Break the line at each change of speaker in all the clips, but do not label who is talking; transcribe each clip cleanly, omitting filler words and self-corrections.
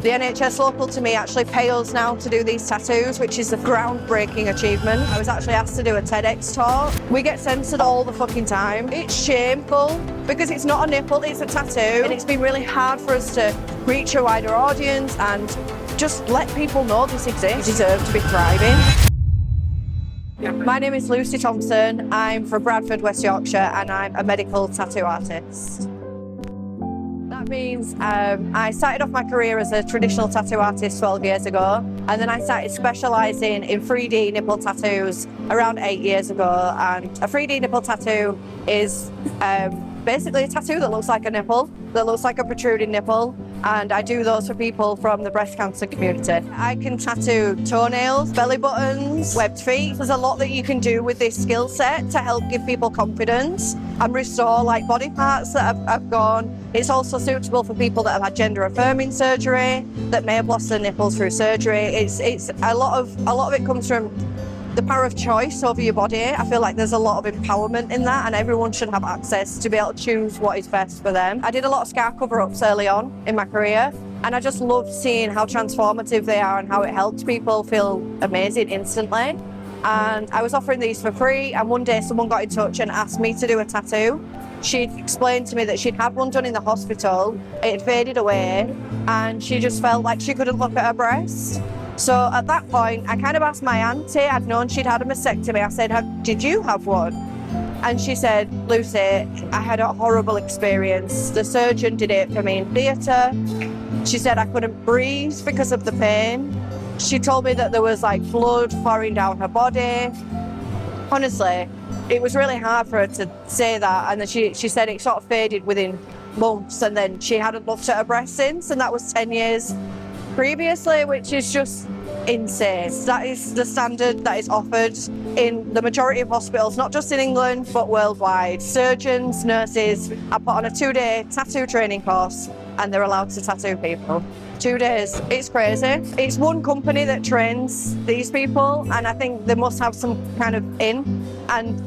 The NHS local to me actually pay us now to do these tattoos, which is a groundbreaking achievement. I was actually asked to do a TEDx talk. We get censored all the fucking time. It's shameful because it's not a nipple, it's a tattoo. And it's been really hard for us to reach a wider audience and just let people know this exists. You deserve to be thriving. My name is Lucy Thompson. I'm from Bradford, West Yorkshire, and I'm a medical tattoo artist. That means I started off my career as a traditional tattoo artist 12 years ago, and then I started specialising in 3D nipple tattoos around 8 years ago. And a 3D nipple tattoo is basically a tattoo that looks like a nipple, that looks like a protruding nipple, and I do those for people from the breast cancer community. I can tattoo toenails, belly buttons, webbed feet. There's a lot that you can do with this skill set to help give people confidence and restore like body parts that have gone. It's also suitable for people that have had gender affirming surgery, that may have lost their nipples through surgery. It's a lot of it comes from the power of choice over your body. I feel like there's a lot of empowerment in that, and everyone should have access to be able to choose what is best for them. I did a lot of scar cover-ups early on in my career, and I just loved seeing how transformative they are and how it helped people feel amazing instantly. And I was offering these for free, and one day someone got in touch and asked me to do a tattoo. She'd explained to me that she'd had one done in the hospital, it had faded away, and she just felt like she couldn't look at her breast. So at that point, I kind of asked my auntie, I'd known she'd had a mastectomy, I said, did you have one? And she said, Lucy, I had a horrible experience. The surgeon did it for me in theatre. She said I couldn't breathe because of the pain. She told me that there was like blood pouring down her body. Honestly, it was really hard for her to say that, and then she said it sort of faded within months, and then she hadn't looked at her breast since, and that was 10 years previously, which is just insane. That is the standard that is offered in the majority of hospitals, not just in England, but worldwide. Surgeons, nurses are put on a 2-day tattoo training course, and they're allowed to tattoo people. 2 days. It's crazy. It's one company that trains these people, and I think they must have some kind of and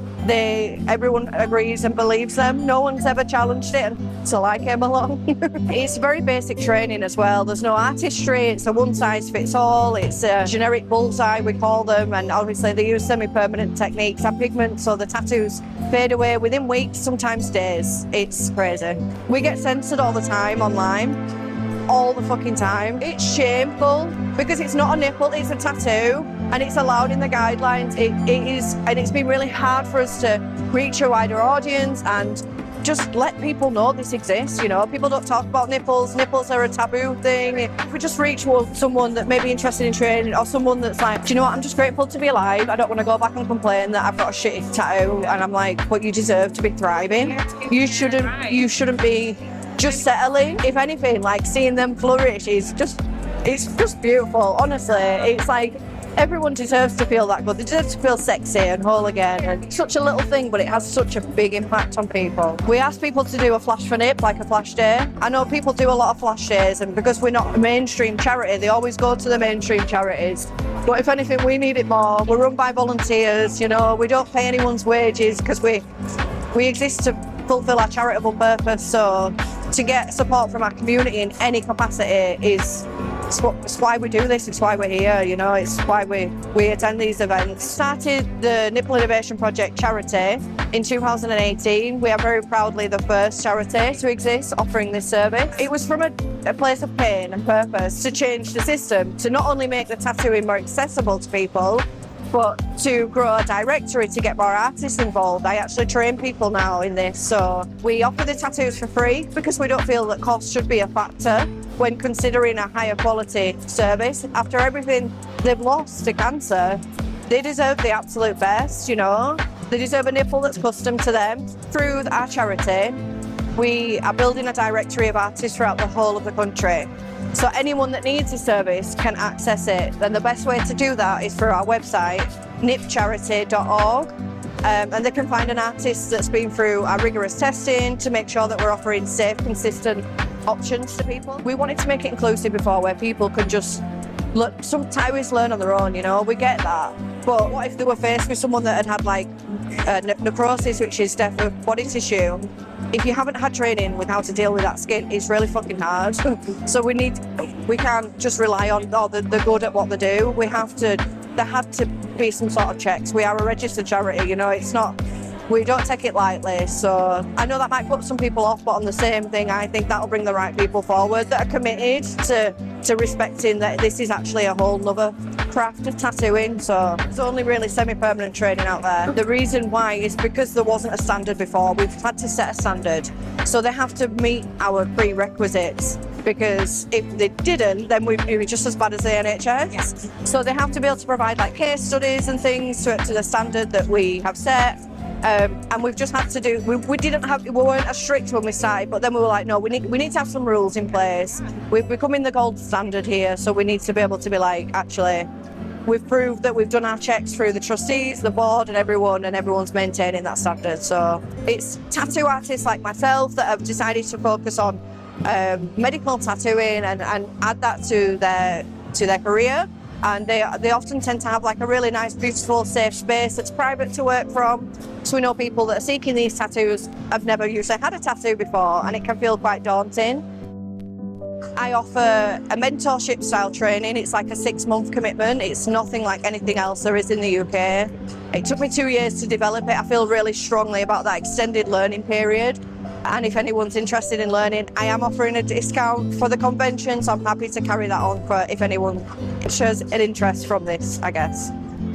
everyone agrees and believes them. No one's ever challenged it until I came along. It's very basic training as well. There's no artistry. It's a one-size-fits-all. It's a generic bullseye, we call them, and obviously they use semi-permanent techniques and pigments, so the tattoos fade away within weeks, sometimes days. It's crazy. We get censored all the time online. All the fucking time. It's shameful because it's not a nipple, it's a tattoo, and it's allowed in the guidelines. It is, and it's been really hard for us to reach a wider audience and just let people know this exists. You know, people don't talk about nipples. Nipples are a taboo thing. If we just reach someone that may be interested in training, or someone that's like, do you know what, I'm just grateful to be alive. I don't want to go back and complain that I've got a shitty tattoo, and I'm like, but you deserve to be thriving. You shouldn't be just settling. If anything, like seeing them flourish it's just beautiful. Honestly, it's like everyone deserves to feel that good. They deserve to feel sexy and whole again. And it's such a little thing, but it has such a big impact on people. We ask people to do a flash for nip, like a flash day. I know people do a lot of flash days, and because we're not a mainstream charity, they always go to the mainstream charities. But if anything, we need it more. We're run by volunteers, you know, we don't pay anyone's wages because we exist to fulfill our charitable purpose. So to get support from our community in any capacity it's why we do this, it's why we're here, you know, it's why we attend these events. Started the Nipple Innovation Project charity in 2018. We are very proudly the first charity to exist offering this service. It was from a place of pain and purpose to change the system, to not only make the tattooing more accessible to people, but to grow a directory to get more artists involved. I actually train people now in this, so we offer the tattoos for free because we don't feel that cost should be a factor when considering a higher quality service. After everything they've lost to cancer, they deserve the absolute best, you know. They deserve a nipple that's custom to them. Through our charity, we are building a directory of artists throughout the whole of the country. So anyone that needs a service can access it. And the best way to do that is through our website, nipcharity.org. And they can find an artist that's been through our rigorous testing to make sure that we're offering safe, consistent options to people. We wanted to make it inclusive before, where people could just look. Some tattoos learn on their own, you know, we get that. But what if they were faced with someone that had had like necrosis, which is death of body tissue? If you haven't had training with how to deal with that skin, it's really fucking hard. So we can't just rely on, oh, they're good at what they do. There have to be some sort of checks. We are a registered charity, you know, we don't take it lightly. So I know that might put some people off, but on the same thing, I think that'll bring the right people forward that are committed to respecting that this is actually a whole nother craft of tattooing. So there's only really semi-permanent training out there. The reason why is because there wasn't a standard before. We've had to set a standard. So they have to meet our prerequisites, because if they didn't, then we'd be just as bad as the NHS. Yes. So they have to be able to provide like case studies and things to the standard that we have set. And we've just had to do, we weren't as strict when we started, but then we were like, no, we need to have some rules in place. We've become the gold standard here, so we need to be able to be like, actually, we've proved that we've done our checks through the trustees, the board, and everyone's maintaining that standard. So it's tattoo artists like myself that have decided to focus on medical tattooing and add that to their career. And they often tend to have like a really nice, beautiful, safe space that's private to work from. So we know people that are seeking these tattoos have never usually had a tattoo before, and it can feel quite daunting. I offer a mentorship style training. It's like a 6-month commitment. It's nothing like anything else there is in the UK. It took me 2 years to develop it. I feel really strongly about that extended learning period. And if anyone's interested in learning, I am offering a discount for the convention, so I'm happy to carry that on for if anyone shows an interest from this, I guess.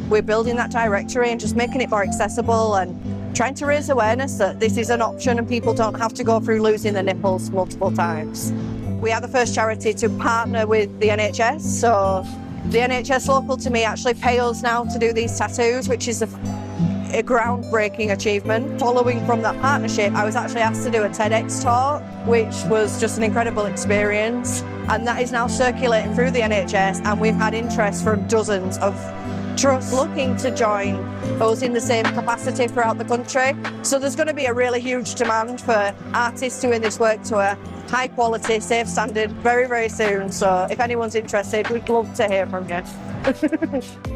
We're building that directory and just making it more accessible and trying to raise awareness that this is an option and people don't have to go through losing their nipples multiple times. We are the first charity to partner with the NHS, so the NHS local to me actually pay us now to do these tattoos, which is a groundbreaking achievement. Following from that partnership, I was actually asked to do a TEDx talk, which was just an incredible experience, and that is now circulating through the NHS, and we've had interest from dozens of trusts looking to join us in the same capacity throughout the country. So there's going to be a really huge demand for artists doing this work to a high quality, safe standard very, very soon. So if anyone's interested, we'd love to hear from you.